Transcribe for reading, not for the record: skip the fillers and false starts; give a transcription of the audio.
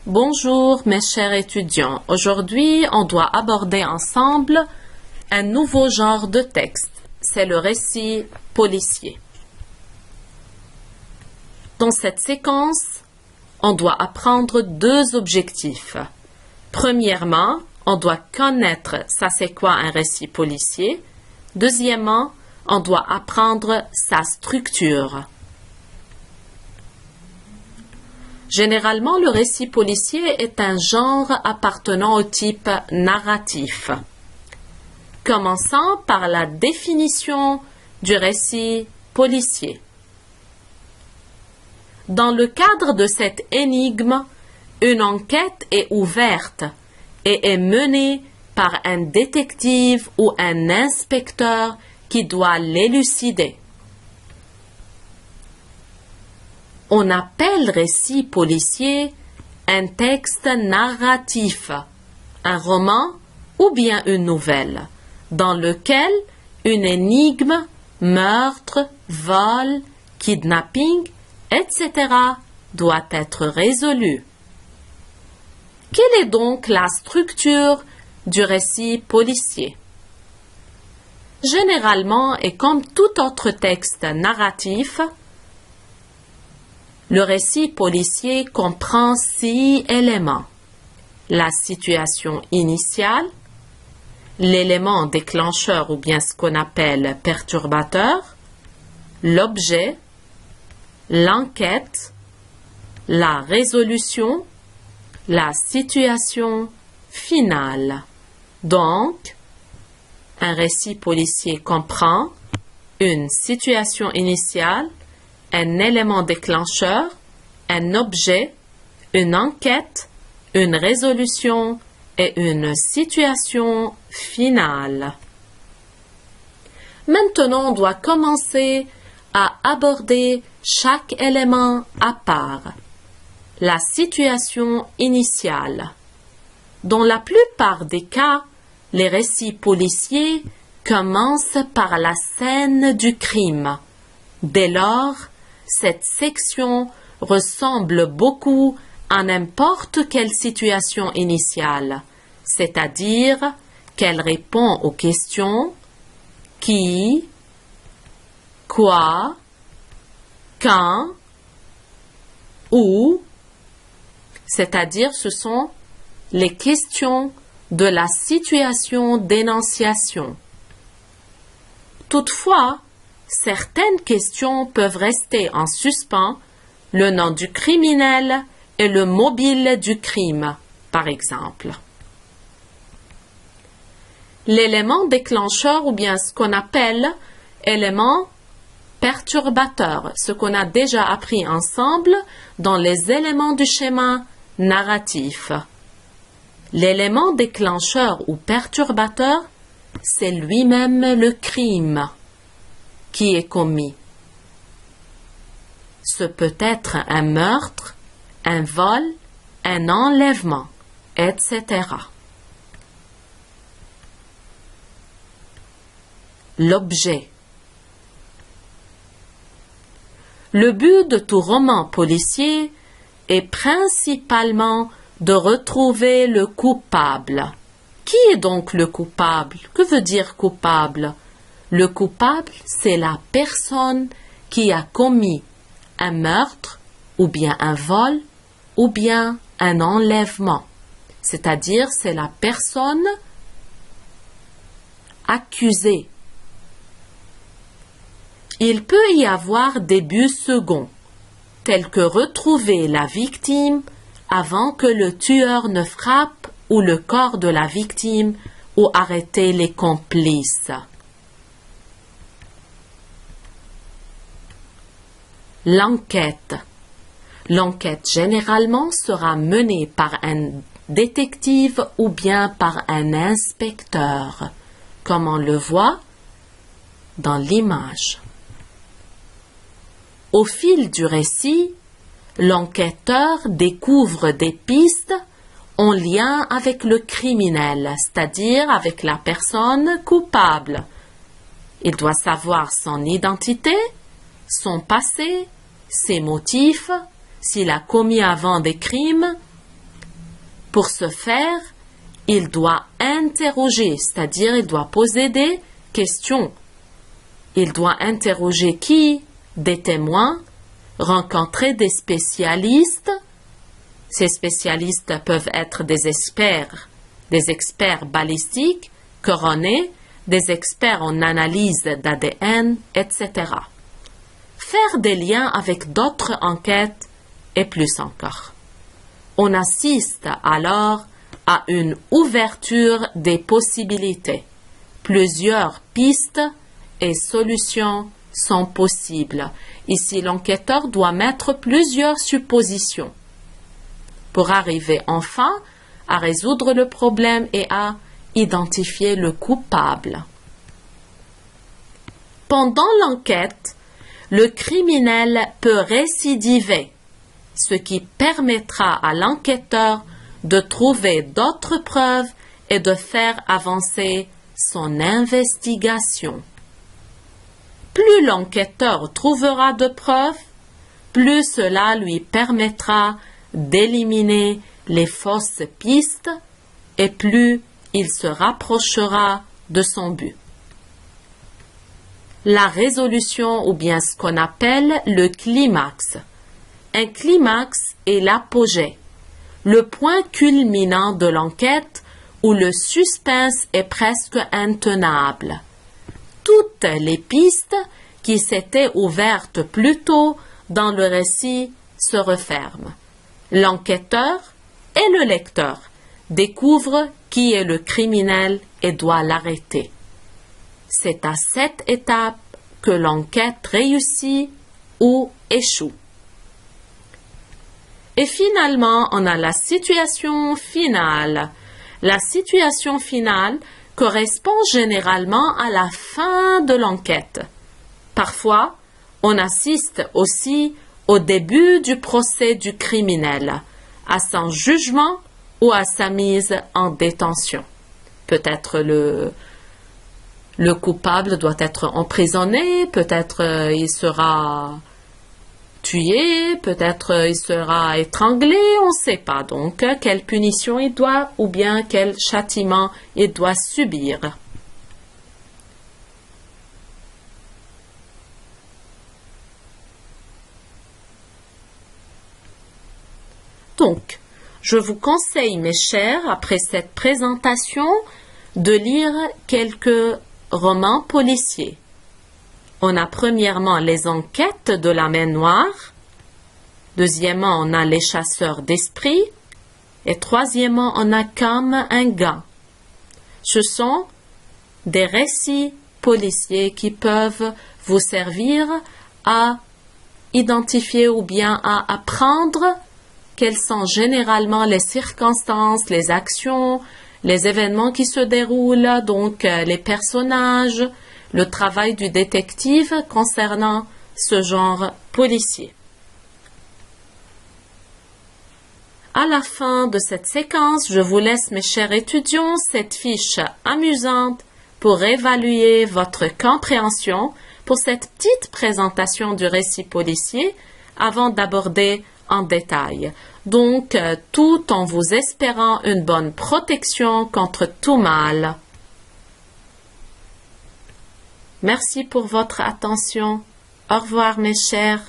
Bonjour mes chers étudiants. Aujourd'hui, on doit aborder ensemble un nouveau genre de texte. C'est le récit policier. Dans cette séquence, on doit apprendre deux objectifs. Premièrement, on doit connaître ça c'est quoi un récit policier. Deuxièmement, on doit apprendre sa structure. Généralement, le récit policier est un genre appartenant au type narratif. Commençons par la définition du récit policier. Dans le cadre de cette énigme, une enquête est ouverte et est menée par un détective ou un inspecteur qui doit l'élucider. On appelle récit policier un texte narratif, un roman ou bien une nouvelle, dans lequel une énigme, meurtre, vol, kidnapping, etc. doit être résolue. Quelle est donc la structure du récit policier? Généralement, et comme tout autre texte narratif, le récit policier comprend 6 éléments. La situation initiale, l'élément déclencheur ou bien ce qu'on appelle perturbateur, l'objet, l'enquête, la résolution, la situation finale. Donc, un récit policier comprend une situation initiale, un élément déclencheur, un objet, une enquête, une résolution et une situation finale. Maintenant, on doit commencer à aborder chaque élément à part. La situation initiale. Dans la plupart des cas, les récits policiers commencent par la scène du crime. Dès lors, cette section ressemble beaucoup à n'importe quelle situation initiale, c'est-à-dire qu'elle répond aux questions qui, quoi, quand, où, c'est-à-dire ce sont les questions de la situation d'énonciation. Toutefois, certaines questions peuvent rester en suspens, le nom du criminel et le mobile du crime, par exemple. L'élément déclencheur ou bien ce qu'on appelle élément perturbateur, ce qu'on a déjà appris ensemble dans les éléments du schéma narratif. L'élément déclencheur ou perturbateur, c'est lui-même le crime qui est commis. Ce peut être un meurtre, un vol, un enlèvement, etc. L'objet. Le but de tout roman policier est principalement de retrouver le coupable. Qui est donc le coupable? Que veut dire coupable? Le coupable, c'est la personne qui a commis un meurtre, ou bien un vol, ou bien un enlèvement. C'est-à-dire, c'est la personne accusée. Il peut y avoir des buts seconds, tels que retrouver la victime avant que le tueur ne frappe ou le corps de la victime ou arrêter les complices. L'enquête. L'enquête généralement sera menée par un détective ou bien par un inspecteur, comme on le voit dans l'image. Au fil du récit, l'enquêteur découvre des pistes en lien avec le criminel, c'est-à-dire avec la personne coupable. Il doit savoir son identité, son passé, ses motifs, s'il a commis avant des crimes, Pour ce faire, il doit interroger, c'est-à-dire il doit poser des questions. Il doit interroger qui? Des témoins, rencontrer des spécialistes. Ces spécialistes peuvent être des experts balistiques, coronés, des experts en analyse d'ADN, etc. Faire des liens avec d'autres enquêtes et plus encore. On assiste alors à une ouverture des possibilités. Plusieurs pistes et solutions sont possibles. Ici, l'enquêteur doit mettre plusieurs suppositions pour arriver enfin à résoudre le problème et à identifier le coupable. Pendant l'enquête, le criminel peut récidiver, ce qui permettra à l'enquêteur de trouver d'autres preuves et de faire avancer son investigation. Plus l'enquêteur trouvera de preuves, plus cela lui permettra d'éliminer les fausses pistes et plus il se rapprochera de son but. La résolution ou bien ce qu'on appelle le climax. Un climax est l'apogée, le point culminant de l'enquête où le suspense est presque intenable. Toutes les pistes qui s'étaient ouvertes plus tôt dans le récit se referment. L'enquêteur et le lecteur découvrent qui est le criminel et doit l'arrêter. C'est à cette étape que l'enquête réussit ou échoue. Et finalement, on a la situation finale. La situation finale correspond généralement à la fin de l'enquête. Parfois, on assiste aussi au début du procès du criminel, à son jugement ou à sa mise en détention. Peut-être le coupable doit être emprisonné, peut-être il sera tué, peut-être il sera étranglé, on ne sait pas donc quelle punition il doit ou bien quel châtiment il doit subir. Donc, je vous conseille, mes chers, après cette présentation, de lire quelques romans policiers. On a premièrement les enquêtes de la main noire, deuxièmement on a les chasseurs d'esprits et troisièmement on a comme un gars. Ce sont des récits policiers qui peuvent vous servir à identifier ou bien à apprendre quelles sont généralement les circonstances, les actions, les événements qui se déroulent, donc les personnages, le travail du détective concernant ce genre policier. À la fin de cette séquence, je vous laisse, mes chers étudiants, cette fiche amusante pour évaluer votre compréhension pour cette petite présentation du récit policier avant d'aborder en détail. Donc, tout en vous espérant une bonne protection contre tout mal. Merci pour votre attention. Au revoir, mes chers.